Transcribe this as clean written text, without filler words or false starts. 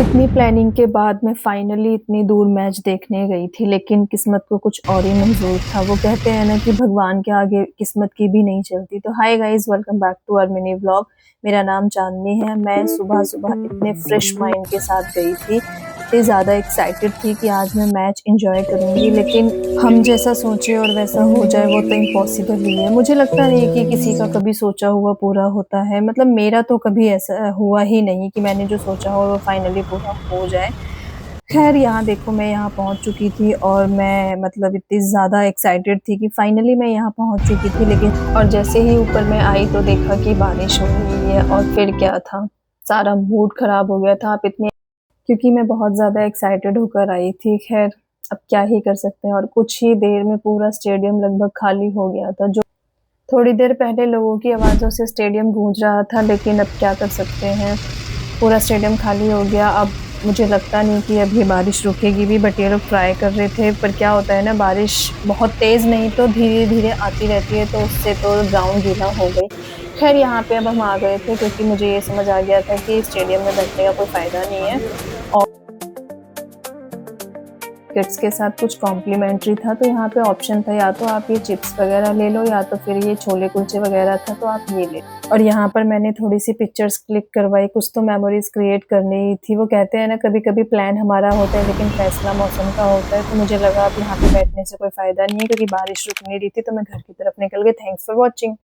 इतनी प्लानिंग के बाद मैं फाइनली इतनी दूर मैच देखने गई थी, लेकिन किस्मत को कुछ और ही मंज़ूर था। वो कहते हैं ना कि भगवान के आगे किस्मत की भी नहीं चलती। तो hi guys, welcome back to our mini vlog. मेरा नाम चांदनी है। मैं सुबह-सुबह इतने फ्रेश माइंड के साथ गई थी, इतनी ज़्यादा एक्साइटेड थी कि आज मैं मैच एन्जॉय करूँगी, लेकिन हम जैसा सोचे और वैसा हो जाए वो तो इम्पॉसिबल ही है। मुझे लगता नहीं कि किसी का कभी सोचा हुआ पूरा होता है, मतलब मेरा तो कभी ऐसा हुआ ही नहीं कि मैंने जो सोचा हो वो फाइनली पूरा हो जाए। ख़ैर यहाँ देखो, मैं यहाँ पहुँच चुकी थी और मैं मतलब इतनी ज़्यादा एक्साइटेड थी कि फाइनली मैं यहाँ पहुँच चुकी थी, लेकिन और जैसे ही ऊपर मैं आई तो देखा कि बारिश हो रही है और फिर क्या था, सारा मूड ख़राब हो गया था। आप इतने क्योंकि मैं बहुत ज़्यादा एक्साइटेड होकर आई थी। ख़ैर अब क्या ही कर सकते हैं, और कुछ ही देर में पूरा स्टेडियम लगभग खाली हो गया था। जो थोड़ी देर पहले लोगों की आवाज़ों से स्टेडियम गूंज रहा था, लेकिन अब क्या कर सकते हैं, पूरा स्टेडियम खाली हो गया। अब मुझे लगता नहीं कि अब ये बारिश रुकेगी भी, बट ये लोग ट्राई कर रहे थे। पर क्या होता है ना, बारिश बहुत तेज़ नहीं तो धीरे-धीरे आती रहती है, तो उससे तो ग्राउंड गीला हो गई। ख़ैर यहाँ पे अब हम आ गए थे, क्योंकि मुझे ये समझ आ गया था कि स्टेडियम में बैठने का कोई फ़ायदा नहीं है, और किड्स के साथ कुछ कॉम्प्लीमेंट्री था, तो यहाँ पे ऑप्शन था, या तो आप ये चिप्स वग़ैरह ले लो या तो फिर ये छोले कुलचे वग़ैरह था, तो आप ये ले लो। और यहाँ पर मैंने थोड़ी-सी पिक्चर्स क्लिक करवाई, कुछ तो मेमोरीज़ क्रिएट करनी ही थी। वो कहते हैं ना, कभी-कभी प्लान हमारा होता है लेकिन फैसला मौसम का होता है, तो मुझे लगा अब यहाँ पे बैठने से कोई फ़ायदा नहीं है, क्योंकि बारिश रुक नहीं रही थी, तो मैं घर की तरफ निकल गई। Thanks for watching.